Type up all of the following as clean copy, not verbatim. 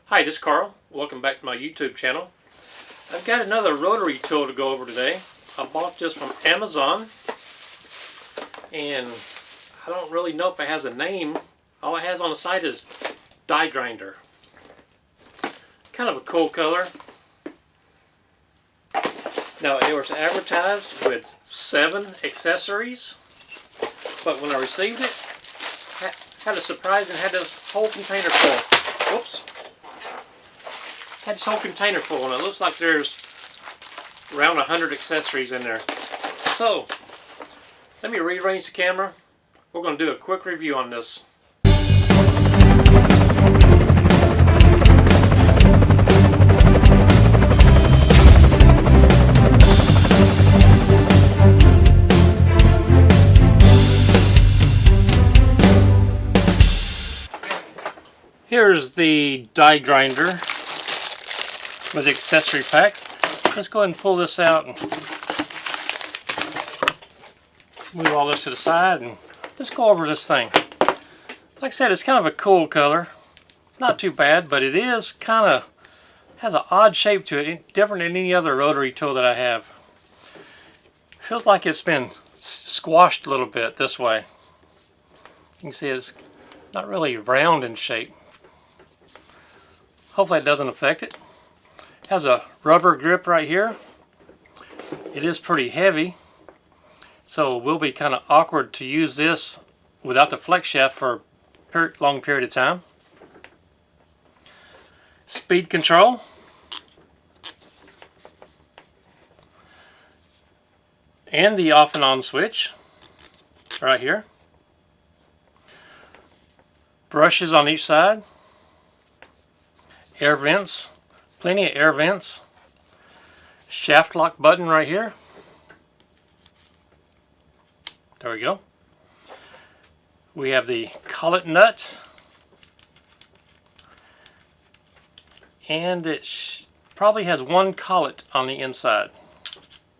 Hi, this is Carl. Welcome back to my YouTube channel. I've got another rotary tool to go over today. I bought this from Amazon, and I don't really know if it has a name. All it has on the site is Die Grinder. Kind of a cool color. Now, it was advertised with 7 accessories, but when I received it, had a surprise and had this whole container full. Whoops. Had this whole container full, and it looks like there's around 100 accessories in there. So, let me rearrange the camera. We're going to do a quick review on this. Here's the die grinder with the accessory pack. Let's go ahead and pull this out and move all this to the side and let's go over this thing. Like I said, it's kind of a cool color. Not too bad, but it is kind of has an odd shape to it, different than any other rotary tool that I have. Feels like it's been squashed a little bit this way. You can see it's not really round in shape. Hopefully it doesn't affect it. Has a rubber grip right here. It is pretty heavy, so it will be kind of awkward to use this without the flex shaft for a long period of time. Speed control. And the off and on switch right here. Brushes on each side. Air vents. Plenty of air vents. Shaft lock button right here. There we go. We have the collet nut. And it probably has one collet on the inside.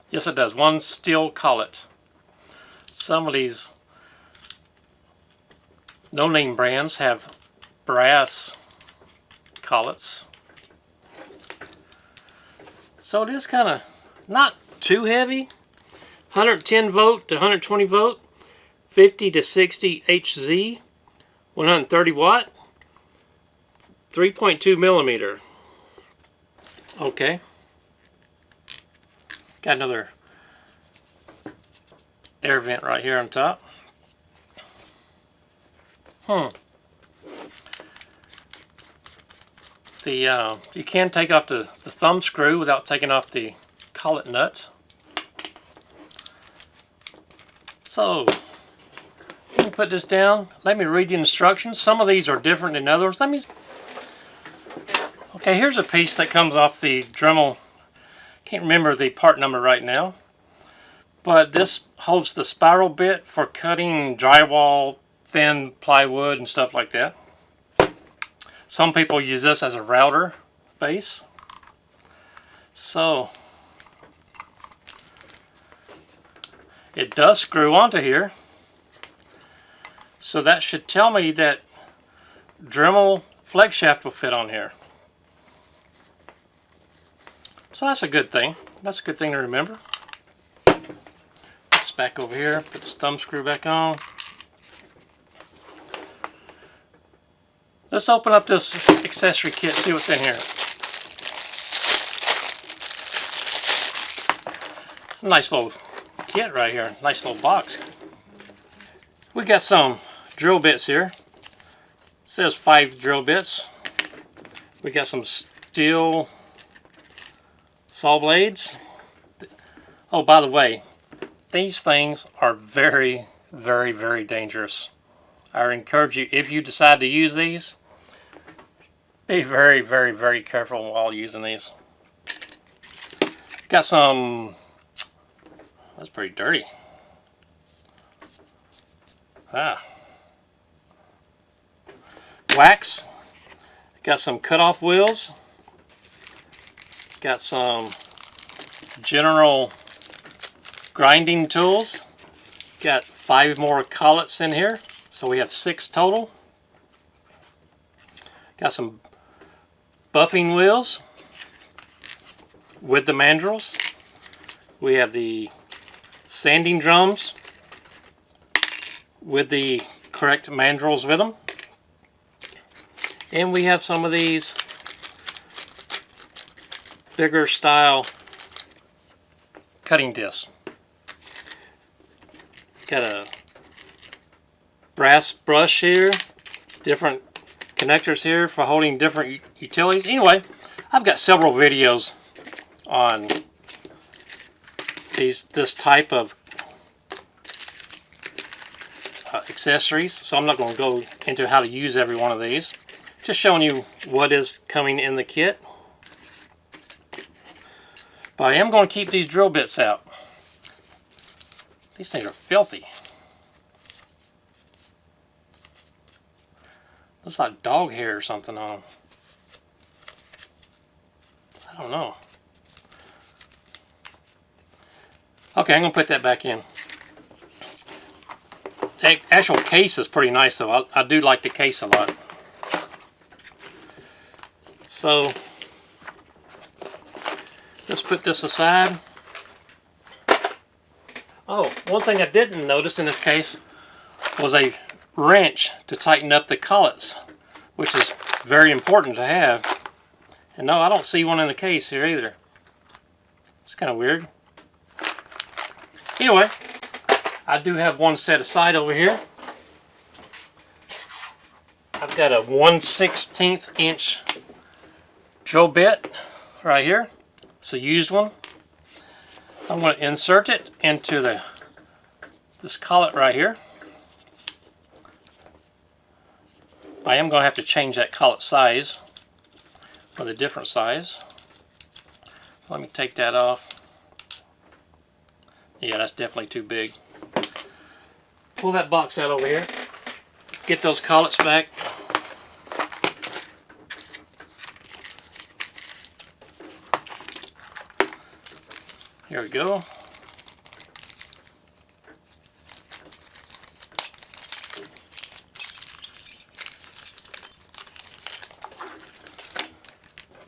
Yes, it does. One steel collet. Some of these no-name brands have brass collets. So it is kind of not too heavy. 110 volt to 120 volt, 50 to 60 Hz, 130 watt, 3.2 millimeter. Okay. Got another air vent right here on top. You can take off the thumb screw without taking off the collet nut. So, you can put this down. Let me read the instructions. Some of these are different than others. Okay, here's a piece that comes off the Dremel. Can't remember the part number right now. But this holds the spiral bit for cutting drywall, thin plywood, and stuff like that. Some people use this as a router base. So it does screw onto here. So that should tell me that Dremel flex shaft will fit on here. So that's a good thing. That's a good thing to remember. Put this back over here. Put this thumb screw back on. Let's open up this accessory kit, see what's in here. It's a nice little kit right here, nice little box. We got some drill bits here. It says 5 drill bits. We got some steel saw blades. Oh, by the way, these things are very, very, very dangerous. I encourage you, if you decide to use these, be very, very, very careful while using these. Got some, that's pretty dirty. Wax. Got some cutoff wheels. Got some general grinding tools. Got 5 more collets in here. So we have 6 total. Got some buffing wheels with the mandrels. We have the sanding drums with the correct mandrels with them. And we have some of these bigger style cutting discs. Got a brass brush here, different connectors here for holding different utilities. Anyway, I've got several videos on this type of accessories, so I'm not going to go into how to use every one of these. Just showing you what is coming in the kit. But I am going to keep these drill bits out. These things are filthy. Looks like dog hair or something on them. I don't know. Okay, I'm going to put that back in. The actual case is pretty nice though. I do like the case a lot. So, let's put this aside. Oh, one thing I didn't notice in this case was a wrench to tighten up the collets, which is very important to have. And no, I don't see one in the case here either. It's kind of weird. Anyway, I do have one set aside over here. I've got a 1/16 inch drill bit right here. It's a used one. I'm going to insert it into this collet right here. I am going to have to change that collet size with a different size. Let me take that off. Yeah, that's definitely too big. Pull that box out over here. Get those collets back. Here we go.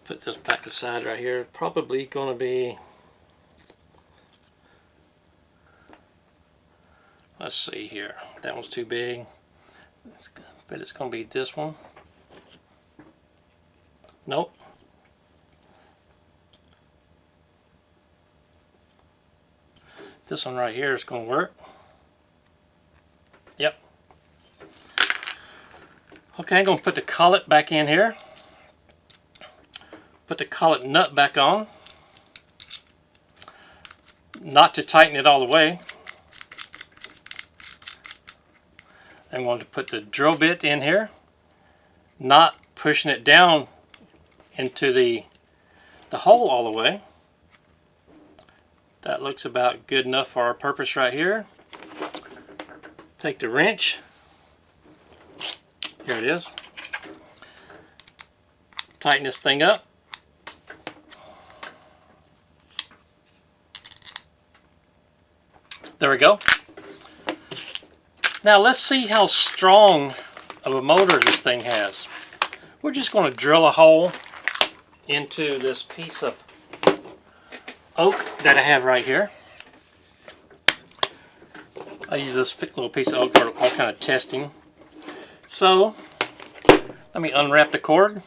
Put this back aside right here. Probably going to be, let's see here. That one's too big. But it's going to be this one. Nope. This one right here is going to work. Yep. Okay, I'm going to put the collet back in here. Put the collet nut back on. Not to tighten it all the way. I'm going to put the drill bit in here. Not pushing it down into the hole all the way. That looks about good enough for our purpose right here. Take the wrench. Here it is. Tighten this thing up. There we go. Now let's see how strong of a motor this thing has. We're just going to drill a hole into this piece of oak that I have right here. I use this little piece of oak for all kind of testing. So let me unwrap the cord.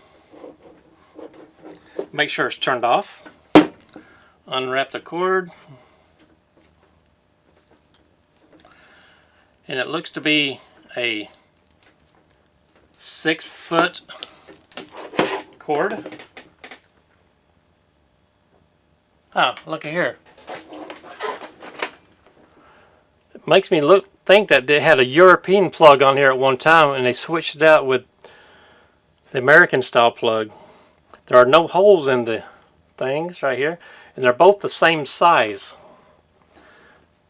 Make sure it's turned off. Unwrap the cord. And it looks to be a 6-foot cord. Ah, look at here. It makes me think that they had a European plug on here at one time and they switched it out with the American style plug. There are no holes in the things right here, and they're both the same size.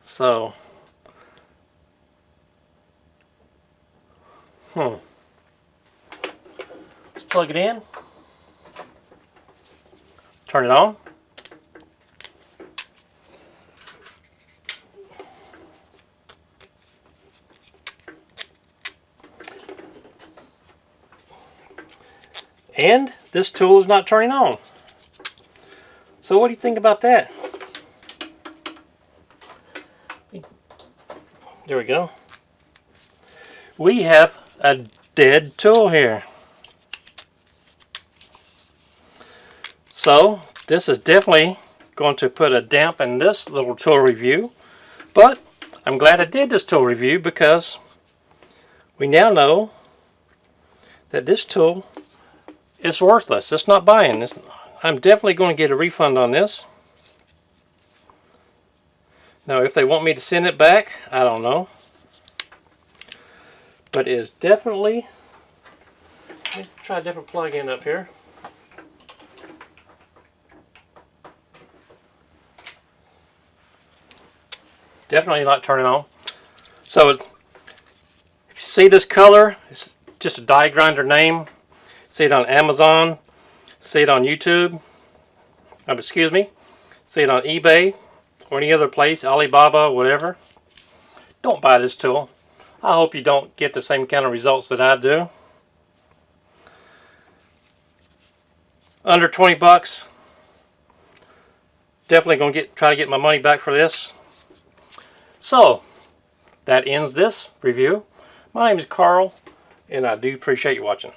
So, let's plug it in. Turn it on. And this tool is not turning on. So what do you think about that? There we go. We have a dead tool here. So this is definitely going to put a damp in this little tool review. But I'm glad I did this tool review because we now know that this tool is worthless. It's not buying this. I'm definitely going to get a refund on this. Now if they want me to send it back, I don't know. But it is definitely, let me try a different plug-in up here. Definitely not turning on. So if you see this color, it's just a Die Grinder name. See it on Amazon, see it on YouTube, excuse me, see it on eBay or any other place, Alibaba, whatever. Don't buy this tool. I hope you don't get the same kind of results that I do. Under 20 bucks. Definitely going to try to get my money back for this. So, that ends this review. My name is Carl, and I do appreciate you watching.